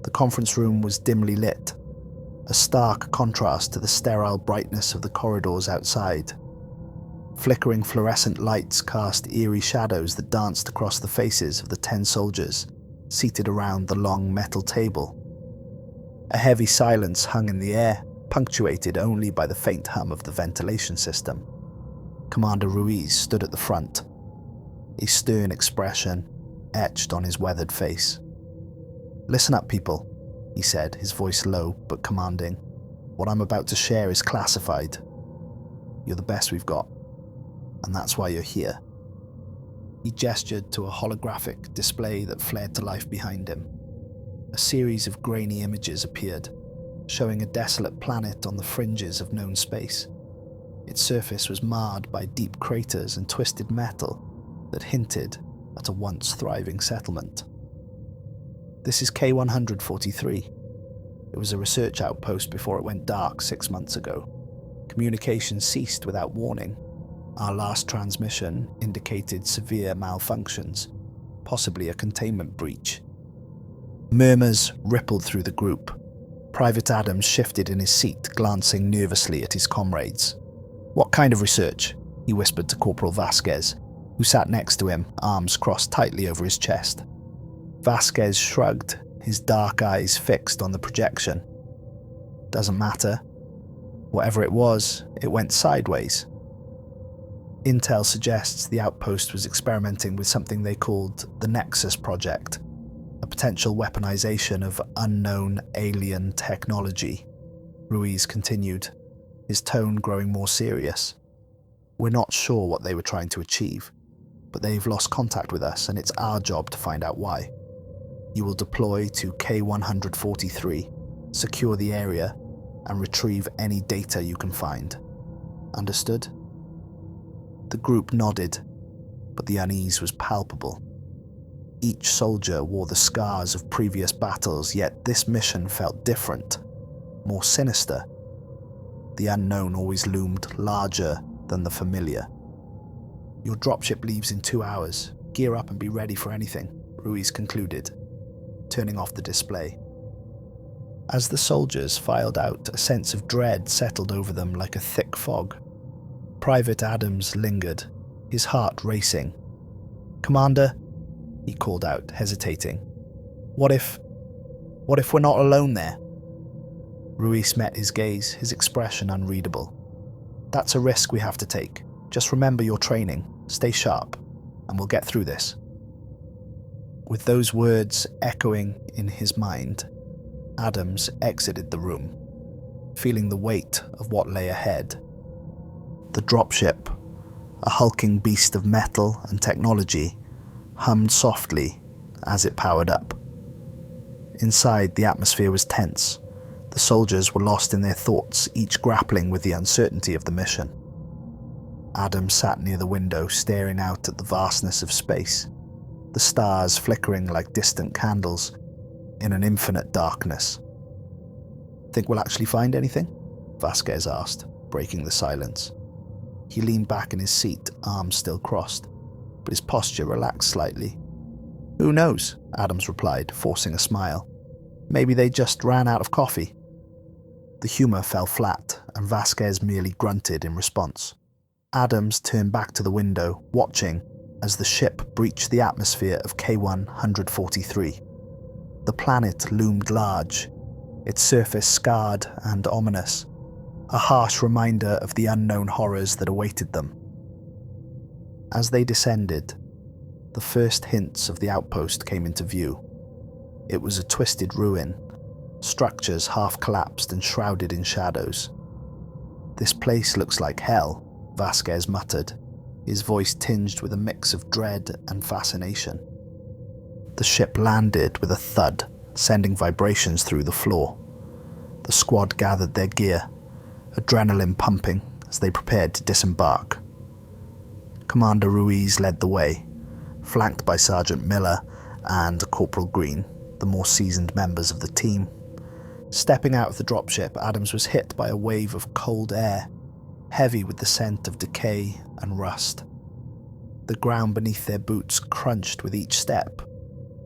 The conference room was dimly lit, a stark contrast to the sterile brightness of the corridors outside. Flickering fluorescent lights cast eerie shadows that danced across the faces of the 10 soldiers seated around the long metal table. A heavy silence hung in the air, punctuated only by the faint hum of the ventilation system. Commander Ruiz stood at the front, a stern expression etched on his weathered face. "Listen up, people," he said, his voice low but commanding. "What I'm about to share is classified. You're the best we've got, and that's why you're here." He gestured to a holographic display that flared to life behind him. A series of grainy images appeared, showing a desolate planet on the fringes of known space. Its surface was marred by deep craters and twisted metal that hinted at a once thriving settlement. "This is K-143. It was a research outpost before it went dark 6 months ago. Communication ceased without warning. Our last transmission indicated severe malfunctions, possibly a containment breach." Murmurs rippled through the group. Private Adams shifted in his seat, glancing nervously at his comrades. "What kind of research?" he whispered to Corporal Vasquez, who sat next to him, arms crossed tightly over his chest. Vasquez shrugged, his dark eyes fixed on the projection. "Doesn't matter. Whatever it was, it went sideways. Intel suggests the outpost was experimenting with something they called the Nexus Project, a potential weaponization of unknown alien technology," Ruiz continued, his tone growing more serious. "We're not sure what they were trying to achieve, but they've lost contact with us, and it's our job to find out why. You will deploy to K-143, secure the area, and retrieve any data you can find. Understood?" The group nodded, but the unease was palpable. Each soldier wore the scars of previous battles, yet this mission felt different, more sinister. The unknown always loomed larger than the familiar. "Your dropship leaves in 2 hours. Gear up and be ready for anything," Ruiz concluded, turning off the display. As the soldiers filed out, a sense of dread settled over them like a thick fog. Private Adams lingered, his heart racing. "Commander," he called out, hesitating. What if we're not alone there?" Ruiz met his gaze, his expression unreadable. "That's a risk we have to take. Just remember your training, stay sharp, and we'll get through this." With those words echoing in his mind, Adams exited the room, feeling the weight of what lay ahead. The dropship, a hulking beast of metal and technology, hummed softly as it powered up. Inside, the atmosphere was tense. The soldiers were lost in their thoughts, each grappling with the uncertainty of the mission. Adams sat near the window, staring out at the vastness of space, the stars flickering like distant candles in an infinite darkness. "Think we'll actually find anything?" Vasquez asked, breaking the silence. He leaned back in his seat, arms still crossed, but his posture relaxed slightly. "Who knows?" Adams replied, forcing a smile. "Maybe they just ran out of coffee." The humor fell flat, and Vasquez merely grunted in response. Adams turned back to the window, watching as the ship breached the atmosphere of K-143. The planet loomed large, its surface scarred and ominous, a harsh reminder of the unknown horrors that awaited them. As they descended, the first hints of the outpost came into view. It was a twisted ruin, structures half collapsed and shrouded in shadows. "This place looks like hell," Vasquez muttered, his voice tinged with a mix of dread and fascination. The ship landed with a thud, sending vibrations through the floor. The squad gathered their gear, adrenaline pumping as they prepared to disembark. Commander Ruiz led the way, flanked by Sergeant Miller and Corporal Green, the more seasoned members of the team. Stepping out of the dropship, Adams was hit by a wave of cold air, heavy with the scent of decay and rust. The ground beneath their boots crunched with each step,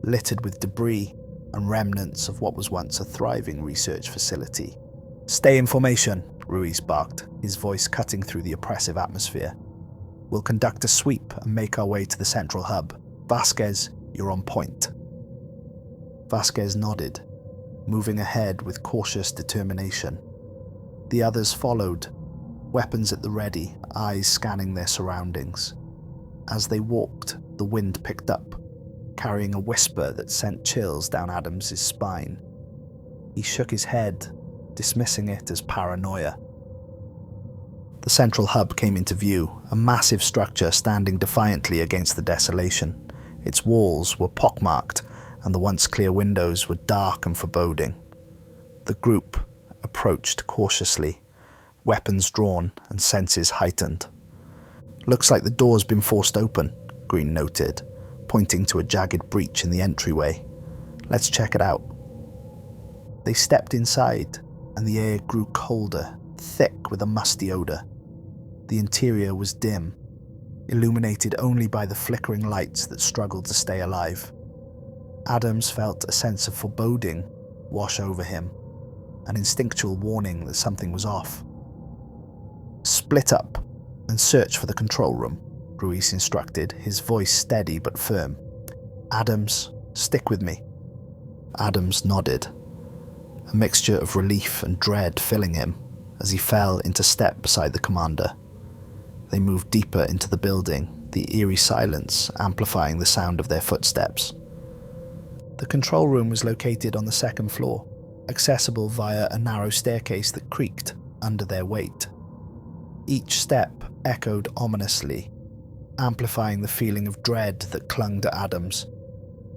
littered with debris and remnants of what was once a thriving research facility. "Stay in formation," Ruiz barked, his voice cutting through the oppressive atmosphere. "We'll conduct a sweep and make our way to the central hub. Vasquez, you're on point." Vasquez nodded, moving ahead with cautious determination. The others followed, weapons at the ready, eyes scanning their surroundings. As they walked, the wind picked up, carrying a whisper that sent chills down Adams's spine. He shook his head, dismissing it as paranoia. The central hub came into view, a massive structure standing defiantly against the desolation. Its walls were pockmarked, and the once clear windows were dark and foreboding. The group approached cautiously, weapons drawn and senses heightened. "Looks like the door's been forced open," Green noted, pointing to a jagged breach in the entryway. "Let's check it out." They stepped inside, and the air grew colder, thick with a musty odor. The interior was dim, illuminated only by the flickering lights that struggled to stay alive. Adams felt a sense of foreboding wash over him, an instinctual warning that something was off. "Split up and search for the control room," Ruiz instructed, his voice steady but firm. "Adams, stick with me." Adams nodded, a mixture of relief and dread filling him as he fell into step beside the commander. They moved deeper into the building, the eerie silence amplifying the sound of their footsteps. The control room was located on the second floor, accessible via a narrow staircase that creaked under their weight. Each step echoed ominously, amplifying the feeling of dread that clung to Adams.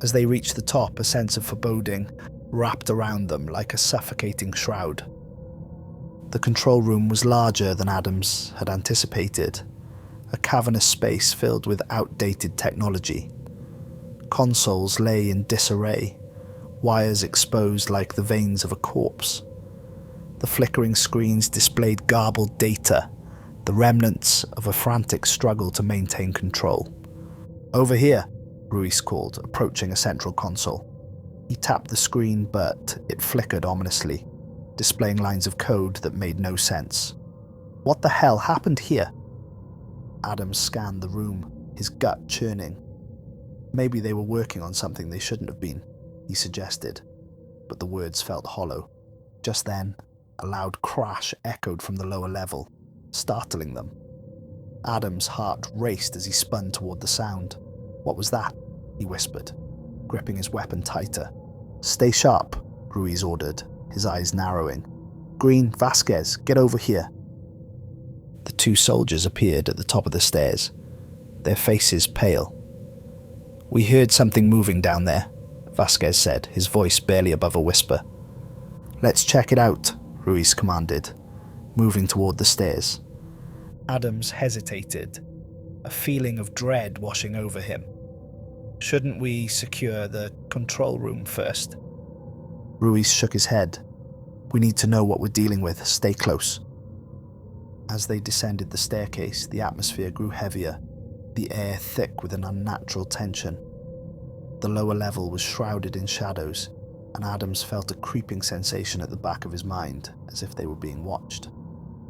As they reached the top, a sense of foreboding wrapped around them like a suffocating shroud. The control room was larger than Adams had anticipated, a cavernous space filled with outdated technology. Consoles lay in disarray, wires exposed like the veins of a corpse. The flickering screens displayed garbled data, the remnants of a frantic struggle to maintain control. "Over here," Ruiz called, approaching a central console. He tapped the screen, but it flickered ominously, displaying lines of code that made no sense. "What the hell happened here?" Adams scanned the room, his gut churning. Maybe they were working on something they shouldn't have been, he suggested, but the words felt hollow. Just then, a loud crash echoed from the lower level, startling them. Adam's heart raced as he spun toward the sound. "What was that?" he whispered, gripping his weapon tighter. "Stay sharp," Ruiz ordered, his eyes narrowing. "Green, Vasquez, get over here." The two soldiers appeared at the top of the stairs, their faces pale. "We heard something moving down there," Vasquez said, his voice barely above a whisper. "Let's check it out," Ruiz commanded, moving toward the stairs. Adams hesitated, a feeling of dread washing over him. "Shouldn't we secure the control room first?" Ruiz shook his head. "We need to know what we're dealing with. Stay close." As they descended the staircase, the atmosphere grew heavier, the air thick with an unnatural tension. The lower level was shrouded in shadows, and Adams felt a creeping sensation at the back of his mind, as if they were being watched.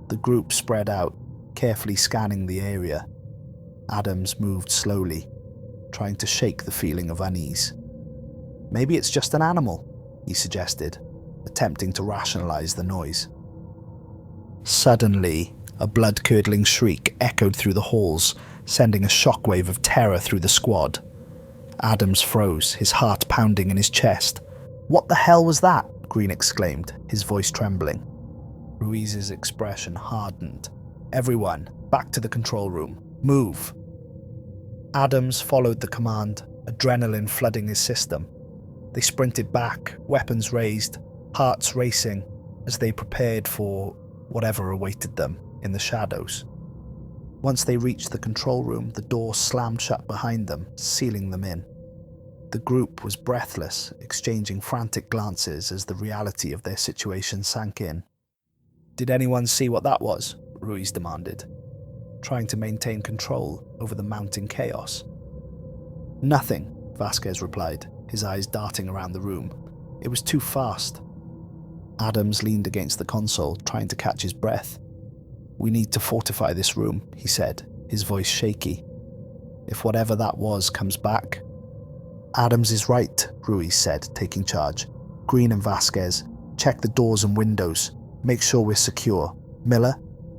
The group spread out, carefully scanning the area. Adams moved slowly, trying to shake the feeling of unease. "Maybe it's just an animal," he suggested, attempting to rationalize the noise. Suddenly, a blood-curdling shriek echoed through the halls, sending a shockwave of terror through the squad. Adams froze, his heart pounding in his chest. "What the hell was that?" Green exclaimed, his voice trembling. Ruiz's expression hardened. "Everyone, back to the control room. Move." Adams followed the command, adrenaline flooding his system. They sprinted back, weapons raised, hearts racing, as they prepared for whatever awaited them in the shadows. Once they reached the control room, the door slammed shut behind them, sealing them in. The group was breathless, exchanging frantic glances as the reality of their situation sank in. "Did anyone see what that was?" Ruiz demanded, trying to maintain control over the mounting chaos. "Nothing," Vasquez replied, his eyes darting around the room. It was too fast. Adams leaned against the console, trying to catch his breath. "We need to fortify this room," he said, his voice shaky. "If whatever that was comes back..." "Adams is right," Ruiz said, taking charge. "Green and Vasquez, check the doors and windows. Make sure we're secure. Miller,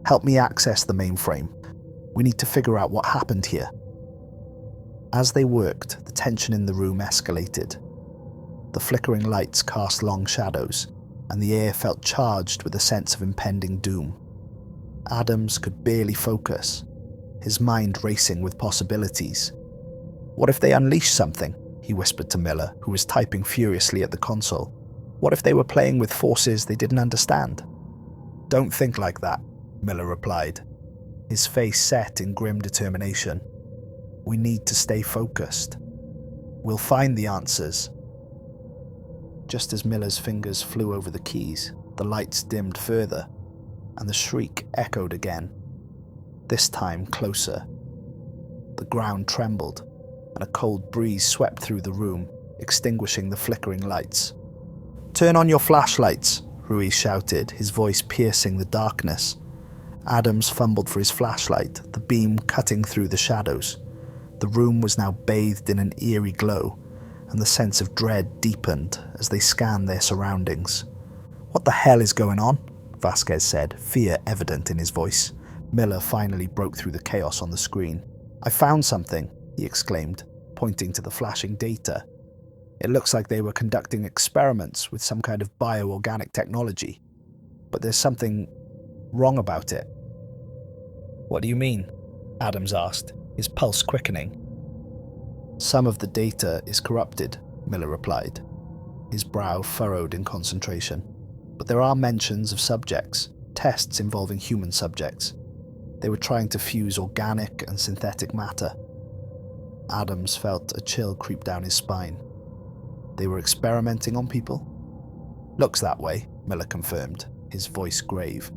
help me access the mainframe. We need to figure out what happened here." As they worked, the tension in the room escalated. The flickering lights cast long shadows, and the air felt charged with a sense of impending doom. Adams could barely focus, his mind racing with possibilities. "What if they unleashed something?" he whispered to Miller, who was typing furiously at the console. "What if they were playing with forces they didn't understand?" "Don't think like that," Miller replied, his face set in grim determination. "We need to stay focused. We'll find the answers." Just as Miller's fingers flew over the keys, the lights dimmed further, and the shriek echoed again, this time closer. The ground trembled, and a cold breeze swept through the room, extinguishing the flickering lights. "Turn on your flashlights," Ruiz shouted, his voice piercing the darkness. Adams fumbled for his flashlight, the beam cutting through the shadows. The room was now bathed in an eerie glow, and the sense of dread deepened as they scanned their surroundings. "What the hell is going on?" Vasquez said, fear evident in his voice. Miller finally broke through the chaos on the screen. "I found something," he exclaimed, pointing to the flashing data. "It looks like they were conducting experiments with some kind of bioorganic technology. But there's something wrong about it." "What do you mean?" Adams asked, his pulse quickening. "Some of the data is corrupted," Miller replied, his brow furrowed in concentration. "But there are mentions of subjects, tests involving human subjects. They were trying to fuse organic and synthetic matter." Adams felt a chill creep down his spine. "They were experimenting on people?" "Looks that way," Miller confirmed, his voice grave.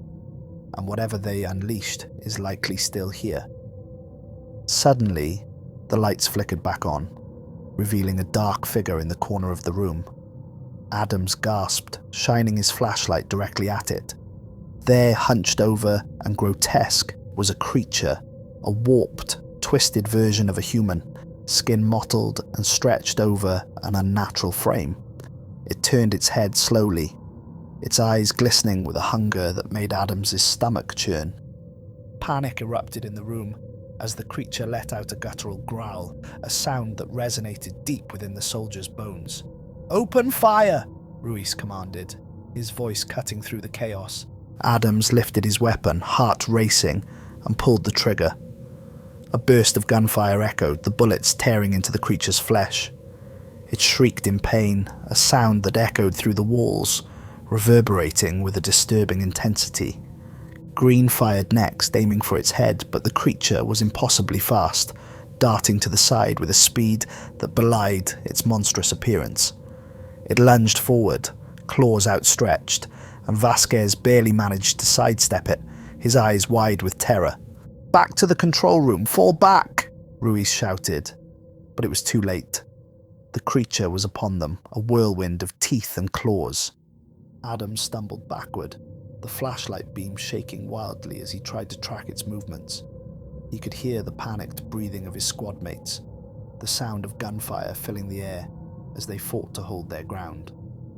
"And whatever they unleashed is likely still here." Suddenly, the lights flickered back on, revealing a dark figure in the corner of the room. Adams gasped, shining his flashlight directly at it. There, hunched over and grotesque, was a creature, a warped, twisted version of a human, skin mottled and stretched over an unnatural frame. It turned its head slowly, its eyes glistening with a hunger that made Adams's stomach churn. Panic erupted in the room as the creature let out a guttural growl, a sound that resonated deep within the soldiers' bones. "Open fire!" Ruiz commanded, his voice cutting through the chaos. Adams lifted his weapon, heart racing, and pulled the trigger. A burst of gunfire echoed, the bullets tearing into the creature's flesh. It shrieked in pain, a sound that echoed through the walls, reverberating with a disturbing intensity. Green fired next, aiming for its head, but the creature was impossibly fast, darting to the side with a speed that belied its monstrous appearance. It lunged forward, claws outstretched, and Vasquez barely managed to sidestep it, his eyes wide with terror. "Back to the control room! Fall back!" Ruiz shouted, but it was too late. The creature was upon them, a whirlwind of teeth and claws. Adams stumbled backward, the flashlight beam shaking wildly as he tried to track its movements. He could hear the panicked breathing of his squad mates, the sound of gunfire filling the air as they fought to hold their ground.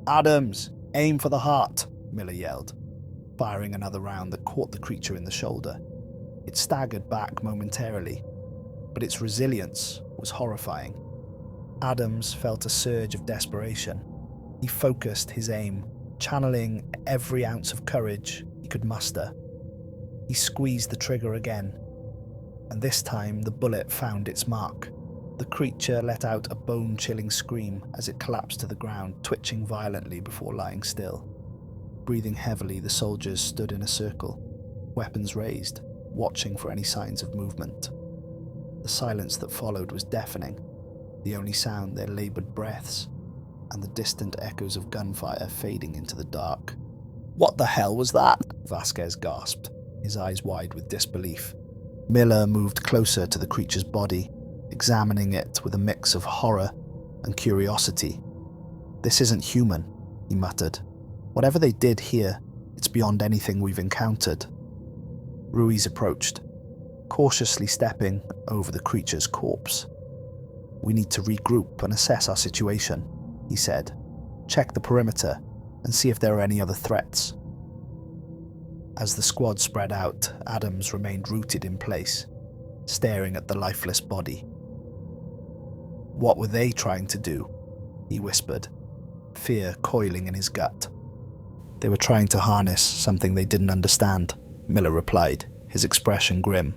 "Adams, aim for the heart!" Miller yelled, firing another round that caught the creature in the shoulder. It staggered back momentarily, but its resilience was horrifying. Adams felt a surge of desperation. He focused his aim, channeling every ounce of courage he could muster. He squeezed the trigger again, and this time the bullet found its mark. The creature let out a bone-chilling scream as it collapsed to the ground, twitching violently before lying still. Breathing heavily, the soldiers stood in a circle, weapons raised, watching for any signs of movement. The silence that followed was deafening, the only sound their labored breaths and the distant echoes of gunfire fading into the dark. "What the hell was that?" Vasquez gasped, his eyes wide with disbelief. Miller moved closer to the creature's body, examining it with a mix of horror and curiosity. "This isn't human," he muttered. "Whatever they did here, it's beyond anything we've encountered." Ruiz approached, cautiously stepping over the creature's corpse. "We need to regroup and assess our situation," he said. "Check the perimeter and see if there are any other threats." As the squad spread out, Adams remained rooted in place, staring at the lifeless body. "What were they trying to do?" he whispered, fear coiling in his gut. "They were trying to harness something they didn't understand," Miller replied, his expression grim.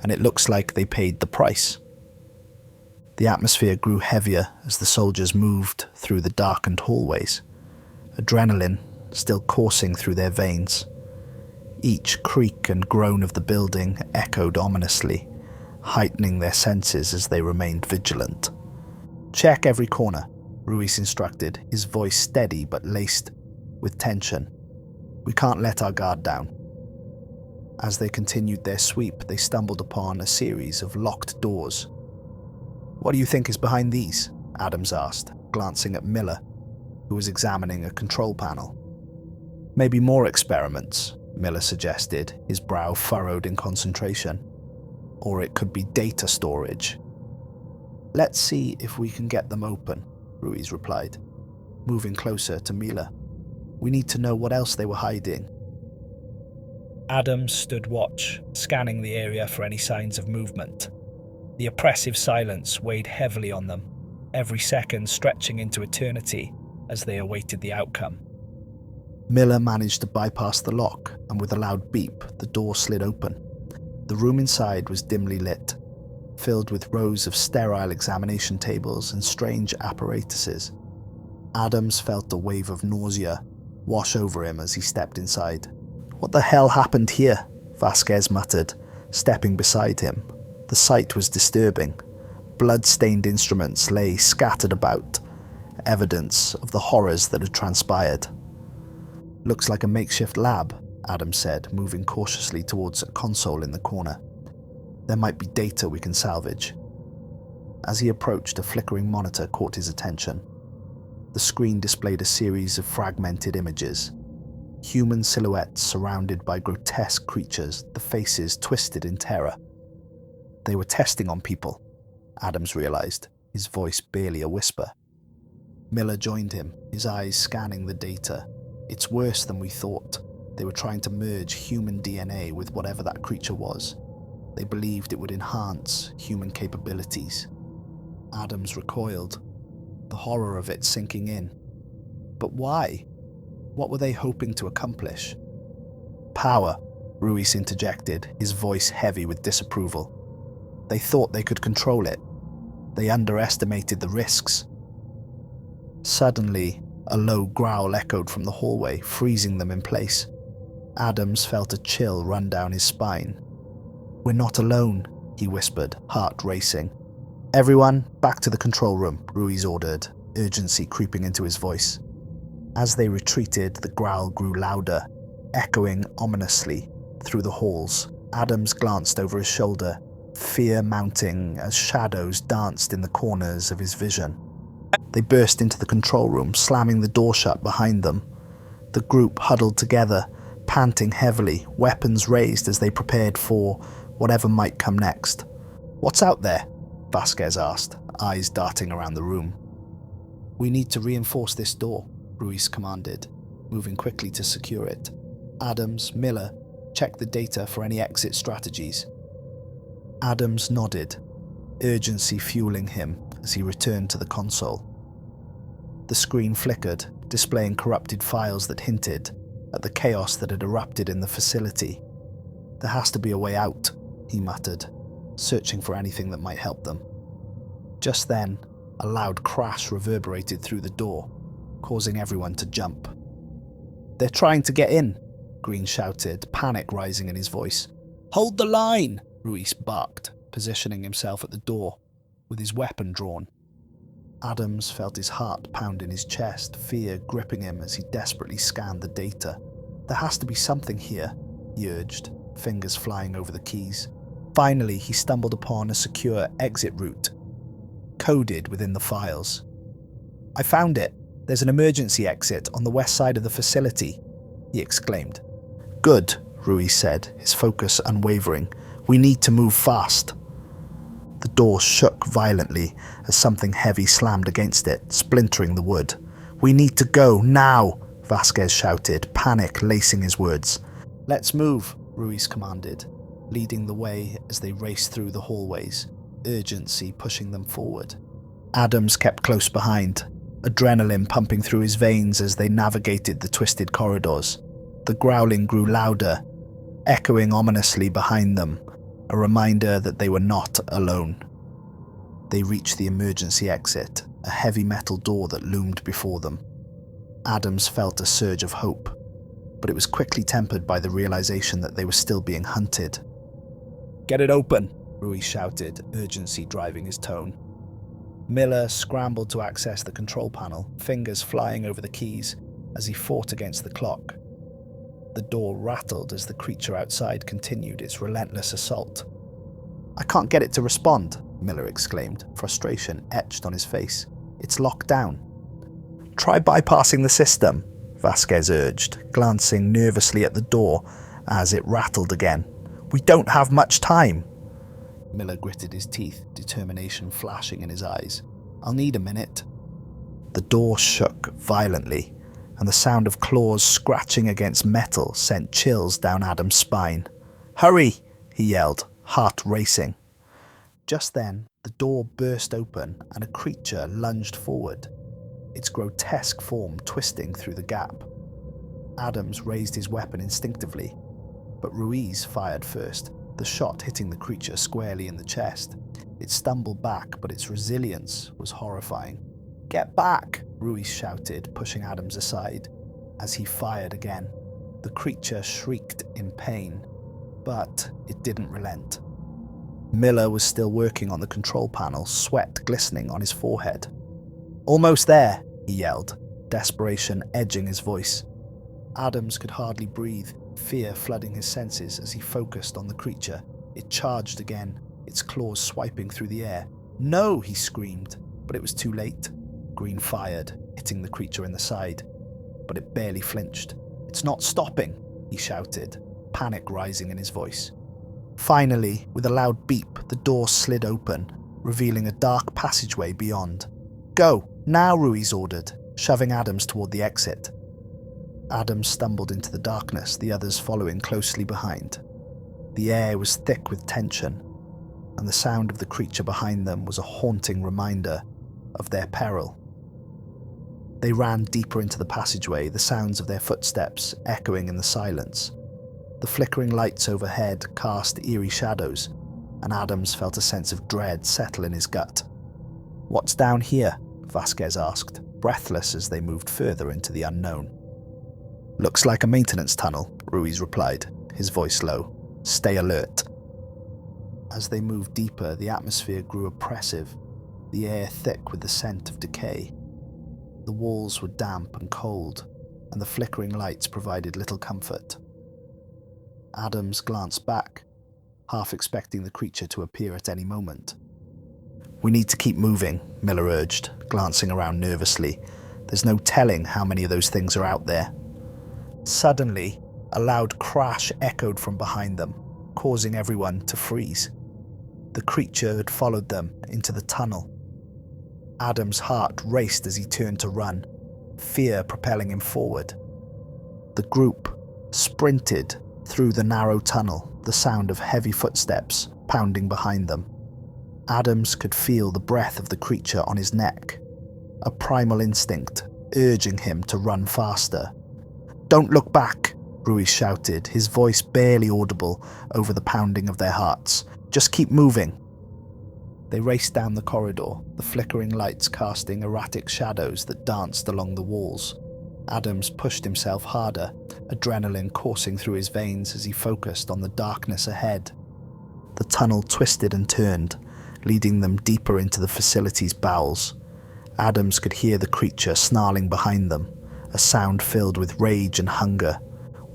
"And it looks like they paid the price." The atmosphere grew heavier as the soldiers moved through the darkened hallways, adrenaline still coursing through their veins. Each creak and groan of the building echoed ominously, heightening their senses as they remained vigilant. "Check every corner," Ruiz instructed, his voice steady but laced with tension. "We can't let our guard down." As they continued their sweep, they stumbled upon a series of locked doors. "What do you think is behind these?" Adams asked, glancing at Miller, who was examining a control panel. "Maybe more experiments," Miller suggested, his brow furrowed in concentration. "Or it could be data storage." "Let's see if we can get them open," Ruiz replied, moving closer to Miller. "We need to know what else they were hiding." Adams stood watch, scanning the area for any signs of movement. The oppressive silence weighed heavily on them, every second stretching into eternity as they awaited the outcome. Miller managed to bypass the lock, and with a loud beep, the door slid open. The room inside was dimly lit, filled with rows of sterile examination tables and strange apparatuses. Adams felt a wave of nausea wash over him as he stepped inside. "What the hell happened here?" Vasquez muttered, stepping beside him. The sight was disturbing. Blood-stained instruments lay scattered about, evidence of the horrors that had transpired. "Looks like a makeshift lab," Adams said, moving cautiously towards a console in the corner. "There might be data we can salvage." As he approached, a flickering monitor caught his attention. The screen displayed a series of fragmented images. Human silhouettes surrounded by grotesque creatures, the faces twisted in terror. They were testing on people, Adams realized, his voice barely a whisper. Miller joined him, his eyes scanning the data. "It's worse than we thought. They were trying to merge human DNA with whatever that creature was. They believed it would enhance human capabilities." Adams recoiled, the horror of it sinking in. But why? What were they hoping to accomplish? "Power," Ruiz interjected, his voice heavy with disapproval. "They thought they could control it. They underestimated the risks." Suddenly, a low growl echoed from the hallway, freezing them in place. Adams felt a chill run down his spine. "We're not alone," he whispered, heart racing. "Everyone, back to the control room," Ruiz ordered, urgency creeping into his voice. As they retreated, the growl grew louder, echoing ominously through the halls. Adams glanced over his shoulder, fear mounting as shadows danced in the corners of his vision. They burst into the control room, slamming the door shut behind them. The group huddled together, panting heavily, weapons raised as they prepared for whatever might come next. "What's out there?" Vasquez asked, eyes darting around the room. "We need to reinforce this door," Ruiz commanded, moving quickly to secure it. Adams, Miller, check the data for any exit strategies. Adams nodded, urgency fueling him as he returned to the console. The screen flickered, displaying corrupted files that hinted at the chaos that had erupted in the facility. "There has to be a way out," he muttered, searching for anything that might help them. Just then, a loud crash reverberated through the door, causing everyone to jump. "They're trying to get in," Green shouted, panic rising in his voice. "Hold the line!" Ruiz barked, positioning himself at the door, with his weapon drawn. Adams felt his heart pound in his chest, fear gripping him as he desperately scanned the data. "There has to be something here," he urged, fingers flying over the keys. Finally, he stumbled upon a secure exit route, coded within the files. "I found it," "There's an emergency exit on the west side of the facility," he exclaimed. "Good," Ruiz said, his focus unwavering. "We need to move fast." The door shook violently as something heavy slammed against it, splintering the wood. "We need to go, now!" Vasquez shouted, panic lacing his words. "Let's move," Ruiz commanded, leading the way as they raced through the hallways, urgency pushing them forward. Adams kept close behind, adrenaline pumping through his veins as they navigated the twisted corridors. The growling grew louder, echoing ominously behind them, a reminder that they were not alone. They reached the emergency exit, a heavy metal door that loomed before them. Adams felt a surge of hope, but it was quickly tempered by the realization that they were still being hunted. "Get it open," Ruiz shouted, urgency driving his tone. Miller scrambled to access the control panel, fingers flying over the keys as he fought against the clock. The door rattled as the creature outside continued its relentless assault. "I can't get it to respond," Miller exclaimed, frustration etched on his face. "It's locked down." "Try bypassing the system," Vasquez urged, glancing nervously at the door as it rattled again. "We don't have much time." Miller gritted his teeth, determination flashing in his eyes. "I'll need a minute." The door shook violently, and the sound of claws scratching against metal sent chills down Adam's spine. "Hurry!" he yelled, heart racing. Just then, the door burst open and a creature lunged forward, its grotesque form twisting through the gap. Adams raised his weapon instinctively, but Ruiz fired first, the shot hitting the creature squarely in the chest. It stumbled back, but its resilience was horrifying. "Get back!" Ruiz shouted, pushing Adams aside. As he fired again, the creature shrieked in pain, but it didn't relent. Miller was still working on the control panel, sweat glistening on his forehead. "Almost there," he yelled, desperation edging his voice. Adams could hardly breathe, fear flooding his senses as he focused on the creature. It charged again, its claws swiping through the air. "No!" he screamed, but it was too late. Green fired, hitting the creature in the side, but it barely flinched. "It's not stopping," he shouted, panic rising in his voice. Finally, with a loud beep, the door slid open, revealing a dark passageway beyond. "Go, now," Ruiz ordered, shoving Adams toward the exit. Adams stumbled into the darkness, the others following closely behind. The air was thick with tension, and the sound of the creature behind them was a haunting reminder of their peril. They ran deeper into the passageway, the sounds of their footsteps echoing in the silence. The flickering lights overhead cast eerie shadows, and Adams felt a sense of dread settle in his gut. "What's down here?" Vasquez asked, breathless as they moved further into the unknown. "Looks like a maintenance tunnel," Ruiz replied, his voice low. "Stay alert." As they moved deeper, the atmosphere grew oppressive, the air thick with the scent of decay. The walls were damp and cold, and the flickering lights provided little comfort. Adams glanced back, half expecting the creature to appear at any moment. "We need to keep moving," Miller urged, glancing around nervously. "There's no telling how many of those things are out there." Suddenly, a loud crash echoed from behind them, causing everyone to freeze. The creature had followed them into the tunnel. Adam's heart raced as he turned to run, fear propelling him forward. The group sprinted through the narrow tunnel, the sound of heavy footsteps pounding behind them. Adams could feel the breath of the creature on his neck, a primal instinct urging him to run faster. "Don't look back," Ruiz shouted, his voice barely audible over the pounding of their hearts. "Just keep moving." They raced down the corridor, the flickering lights casting erratic shadows that danced along the walls. Adams pushed himself harder, adrenaline coursing through his veins as he focused on the darkness ahead. The tunnel twisted and turned, leading them deeper into the facility's bowels. Adams could hear the creature snarling behind them, a sound filled with rage and hunger.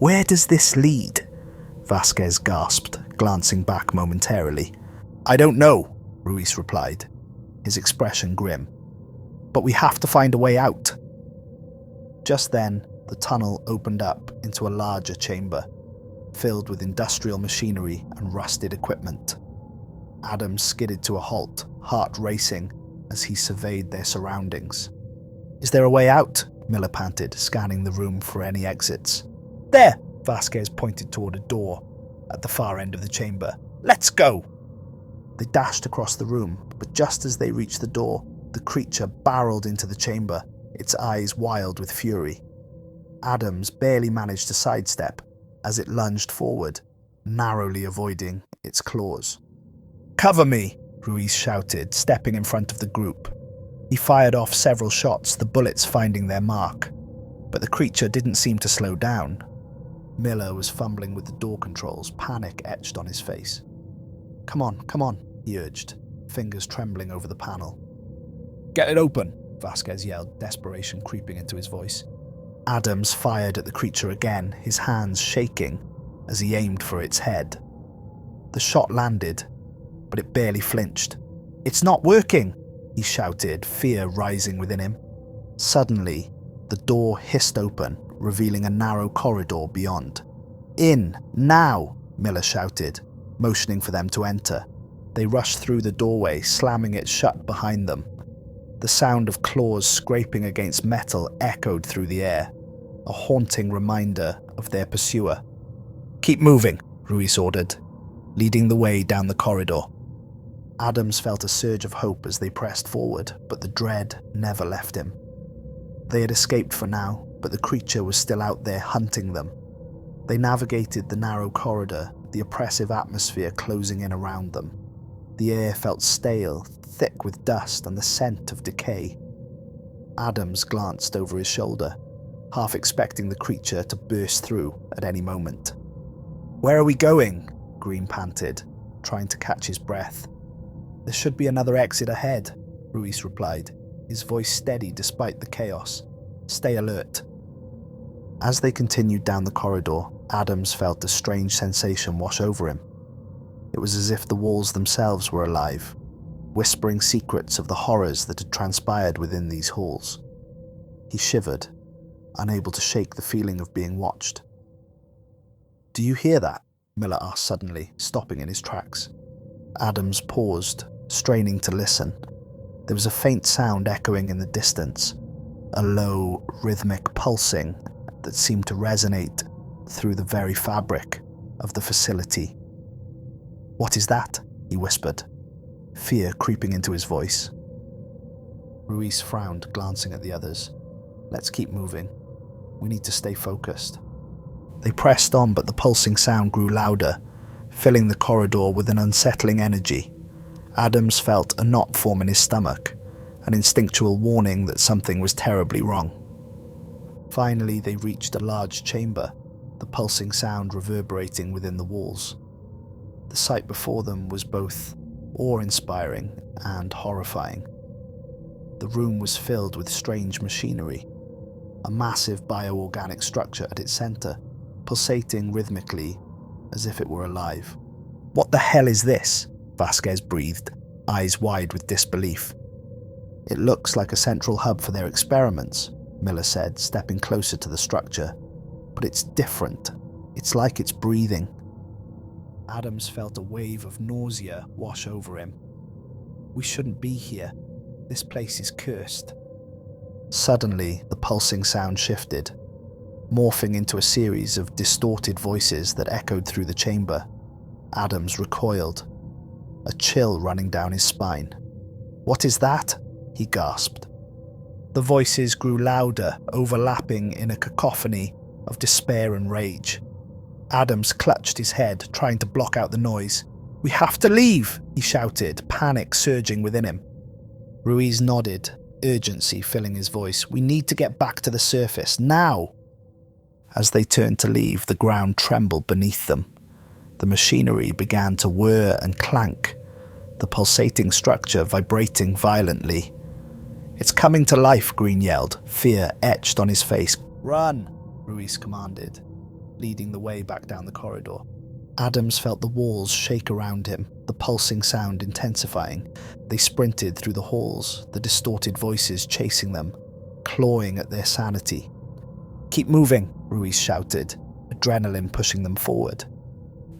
"Where does this lead?" Vasquez gasped, glancing back momentarily. "I don't know," Ruiz replied, his expression grim. "But we have to find a way out." Just then, the tunnel opened up into a larger chamber, filled with industrial machinery and rusted equipment. Adams skidded to a halt, heart racing, as he surveyed their surroundings. "Is there a way out?" Miller panted, scanning the room for any exits. "There!" Vasquez pointed toward a door at the far end of the chamber. "Let's go!" They dashed across the room, but just as they reached the door, the creature barreled into the chamber, its eyes wild with fury. Adams barely managed to sidestep as it lunged forward, narrowly avoiding its claws. "Cover me!" Ruiz shouted, stepping in front of the group. He fired off several shots, the bullets finding their mark, but the creature didn't seem to slow down. Miller was fumbling with the door controls, panic etched on his face. Come on, he urged, fingers trembling over the panel. "Get it open," Vasquez yelled, desperation creeping into his voice. Adams fired at the creature again, his hands shaking as he aimed for its head. The shot landed, but it barely flinched. "It's not working!" he shouted, fear rising within him. Suddenly, the door hissed open, revealing a narrow corridor beyond. "In, now!" Miller shouted, motioning for them to enter. They rushed through the doorway, slamming it shut behind them. The sound of claws scraping against metal echoed through the air, a haunting reminder of their pursuer. "Keep moving," Ruiz ordered, leading the way down the corridor. Adams felt a surge of hope as they pressed forward, but the dread never left him. They had escaped for now, but the creature was still out there hunting them. They navigated the narrow corridor, the oppressive atmosphere closing in around them. The air felt stale, thick with dust and the scent of decay. Adams glanced over his shoulder, half expecting the creature to burst through at any moment. "Where are we going?" Green panted, trying to catch his breath. "There should be another exit ahead," Ruiz replied, his voice steady despite the chaos. "Stay alert." As they continued down the corridor, Adams felt a strange sensation wash over him. It was as if the walls themselves were alive, whispering secrets of the horrors that had transpired within these halls. He shivered, unable to shake the feeling of being watched. "Do you hear that?" Miller asked suddenly, stopping in his tracks. Adams paused, straining to listen. There was a faint sound echoing in the distance, a low, rhythmic pulsing that seemed to resonate through the very fabric of the facility. "What is that?" he whispered, fear creeping into his voice. Ruiz frowned, glancing at the others. "Let's keep moving. We need to stay focused." They pressed on, but the pulsing sound grew louder, filling the corridor with an unsettling energy. Adams felt a knot form in his stomach, an instinctual warning that something was terribly wrong. Finally, they reached a large chamber, the pulsing sound reverberating within the walls. The sight before them was both awe-inspiring and horrifying. The room was filled with strange machinery, a massive bioorganic structure at its center, pulsating rhythmically as if it were alive. "What the hell is this?" Vasquez breathed, eyes wide with disbelief. "It looks like a central hub for their experiments," Miller said, stepping closer to the structure. "But it's different. It's like it's breathing." Adams felt a wave of nausea wash over him. "We shouldn't be here. This place is cursed." Suddenly, the pulsing sound shifted, morphing into a series of distorted voices that echoed through the chamber. Adams recoiled, a chill running down his spine. "What is that?" he gasped. The voices grew louder, overlapping in a cacophony of despair and rage. Adams clutched his head, trying to block out the noise. "We have to leave!" he shouted, panic surging within him. Ruiz nodded, urgency filling his voice. "We need to get back to the surface, now!" As they turned to leave, the ground trembled beneath them. The machinery began to whir and clank, the pulsating structure vibrating violently. "It's coming to life," Green yelled, fear etched on his face. "Run!" Ruiz commanded, leading the way back down the corridor. Adams felt the walls shake around him, the pulsing sound intensifying. They sprinted through the halls, the distorted voices chasing them, clawing at their sanity. Keep moving, Ruiz shouted, adrenaline pushing them forward.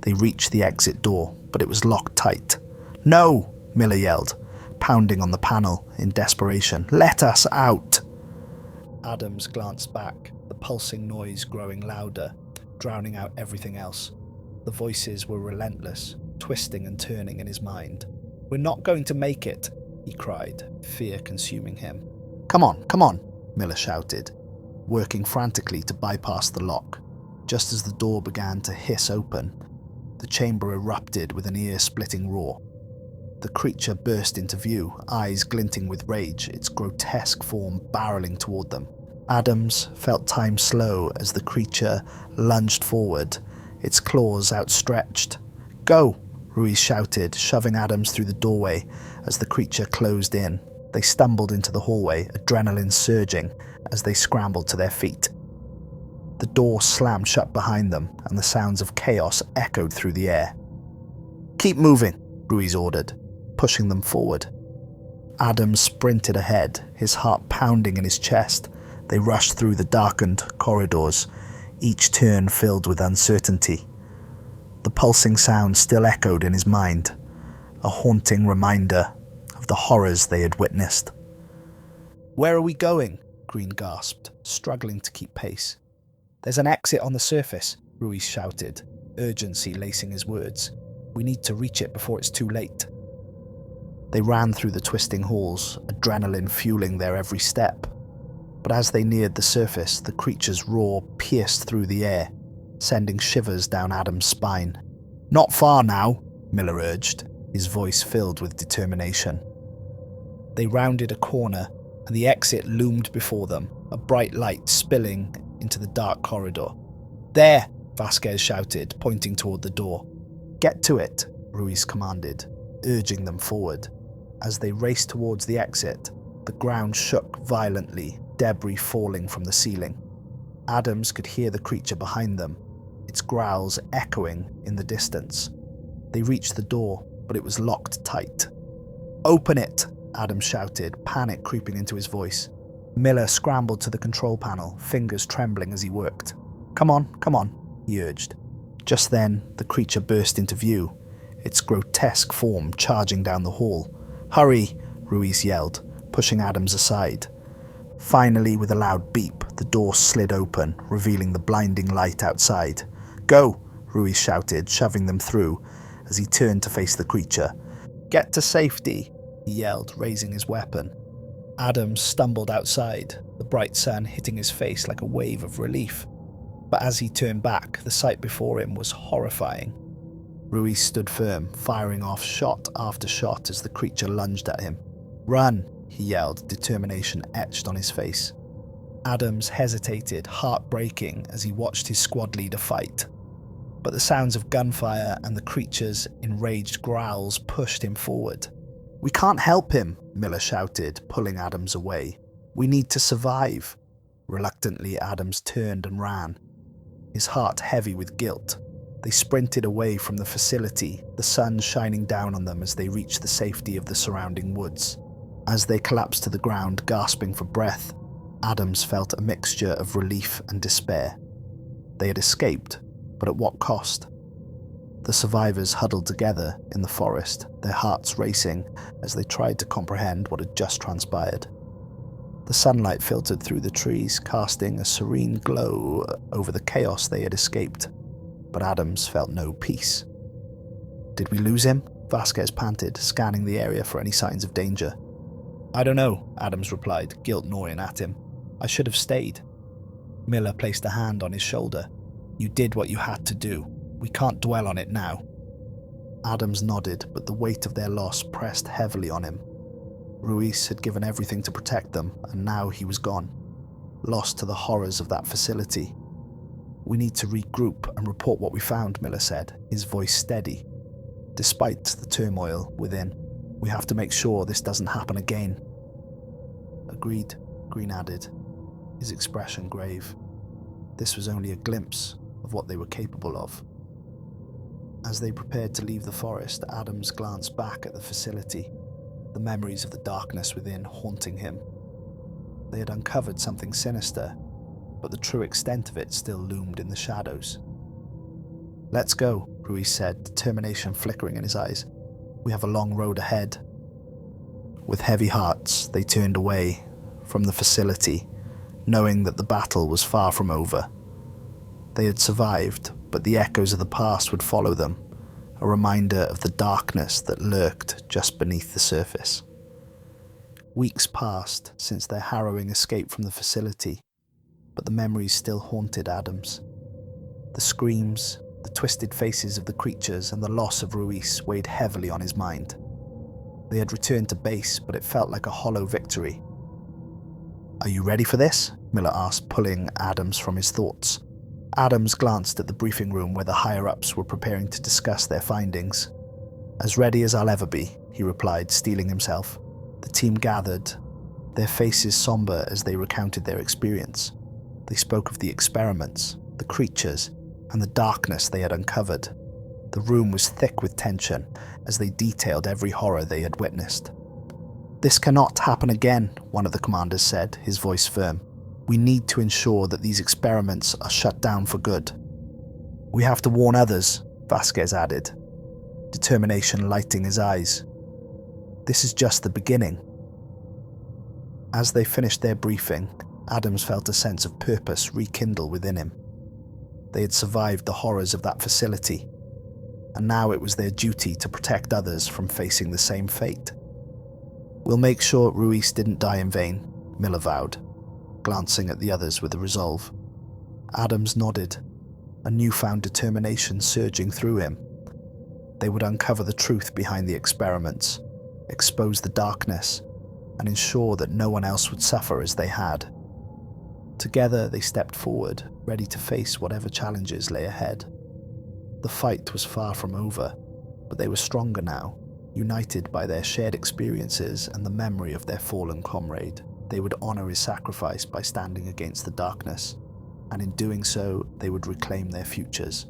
They reached the exit door, but it was locked tight. No, Miller yelled, pounding on the panel in desperation. Let us out! Adams glanced back, the pulsing noise growing louder, drowning out everything else. The voices were relentless, twisting and turning in his mind. We're not going to make it, he cried, fear consuming him. Come on, Miller shouted, working frantically to bypass the lock. Just as the door began to hiss open, the chamber erupted with an ear-splitting roar. The creature burst into view, eyes glinting with rage, its grotesque form barreling toward them. Adams felt time slow as the creature lunged forward, its claws outstretched. Go! Ruiz shouted, shoving Adams through the doorway as the creature closed in. They stumbled into the hallway, adrenaline surging as they scrambled to their feet. The door slammed shut behind them, and the sounds of chaos echoed through the air. Keep moving, Ruiz ordered, pushing them forward. Adams sprinted ahead, his heart pounding in his chest. They rushed through the darkened corridors, each turn filled with uncertainty. The pulsing sound still echoed in his mind, a haunting reminder of the horrors they had witnessed. Where are we going? Green gasped, struggling to keep pace. There's an exit on the surface, Ruiz shouted, urgency lacing his words. We need to reach it before it's too late. They ran through the twisting halls, adrenaline fueling their every step. But as they neared the surface, the creature's roar pierced through the air, sending shivers down Adam's spine. Not far now, Miller urged, his voice filled with determination. They rounded a corner, and the exit loomed before them, a bright light spilling into the dark corridor. There, Vasquez shouted, pointing toward the door. Get to it, Ruiz commanded, urging them forward. As they raced towards the exit, the ground shook violently, debris falling from the ceiling. Adams could hear the creature behind them, its growls echoing in the distance. They reached the door, but it was locked tight. Open it, Adams shouted, panic creeping into his voice. Miller scrambled to the control panel, fingers trembling as he worked. Come on, he urged. Just then, the creature burst into view, its grotesque form charging down the hall. Hurry, Ruiz yelled, pushing Adams aside. Finally, with a loud beep, the door slid open, revealing the blinding light outside. Go, Ruiz shouted, shoving them through as he turned to face the creature. Get to safety, he yelled, raising his weapon. Adams stumbled outside, the bright sun hitting his face like a wave of relief. But as he turned back, the sight before him was horrifying. Ruiz stood firm, firing off shot after shot as the creature lunged at him. Run, he yelled, determination etched on his face. Adams hesitated, heart breaking, as he watched his squad leader fight. But the sounds of gunfire and the creature's enraged growls pushed him forward. We can't help him, Miller shouted, pulling Adams away. We need to survive. Reluctantly, Adams turned and ran, his heart heavy with guilt. They sprinted away from the facility, the sun shining down on them as they reached the safety of the surrounding woods. As they collapsed to the ground, gasping for breath, Adams felt a mixture of relief and despair. They had escaped, but at what cost? The survivors huddled together in the forest, their hearts racing as they tried to comprehend what had just transpired. The sunlight filtered through the trees, casting a serene glow over the chaos they had escaped, but Adams felt no peace. Did we lose him? Vasquez panted, scanning the area for any signs of danger. I don't know, Adams replied, guilt gnawing at him. I should have stayed. Miller placed a hand on his shoulder. You did what you had to do. We can't dwell on it now. Adams nodded, but the weight of their loss pressed heavily on him. Ruiz had given everything to protect them, and now he was gone, lost to the horrors of that facility. We need to regroup and report what we found, Miller said, his voice steady. Despite the turmoil within, we have to make sure this doesn't happen again. Agreed, Green added, his expression grave. This was only a glimpse of what they were capable of. As they prepared to leave the forest, Adams glanced back at the facility, the memories of the darkness within haunting him. They had uncovered something sinister, but the true extent of it still loomed in the shadows. "Let's go," Ruiz said, determination flickering in his eyes. "We have a long road ahead." With heavy hearts, they turned away from the facility, knowing that the battle was far from over. They had survived, but the echoes of the past would follow them, a reminder of the darkness that lurked just beneath the surface. Weeks passed since their harrowing escape from the facility, but the memories still haunted Adams. The screams, the twisted faces of the creatures, and the loss of Ruiz weighed heavily on his mind. They had returned to base, but it felt like a hollow victory. "Are you ready for this?" Miller asked, pulling Adams from his thoughts. Adams glanced at the briefing room where the higher-ups were preparing to discuss their findings. "As ready as I'll ever be," he replied, steeling himself. The team gathered, their faces somber as they recounted their experience. They spoke of the experiments, the creatures, and the darkness they had uncovered. The room was thick with tension as they detailed every horror they had witnessed. "This cannot happen again," one of the commanders said, his voice firm. "We need to ensure that these experiments are shut down for good." "We have to warn others," Vasquez added, determination lighting his eyes. "This is just the beginning." As they finished their briefing, Adams felt a sense of purpose rekindle within him. They had survived the horrors of that facility, and now it was their duty to protect others from facing the same fate. "We'll make sure Ruiz didn't die in vain," Miller vowed, glancing at the others with a resolve. Adams nodded, a newfound determination surging through him. They would uncover the truth behind the experiments, expose the darkness, and ensure that no one else would suffer as they had. Together they stepped forward, ready to face whatever challenges lay ahead. The fight was far from over, but they were stronger now, united by their shared experiences and the memory of their fallen comrade. They would honor his sacrifice by standing against the darkness, and in doing so, they would reclaim their futures.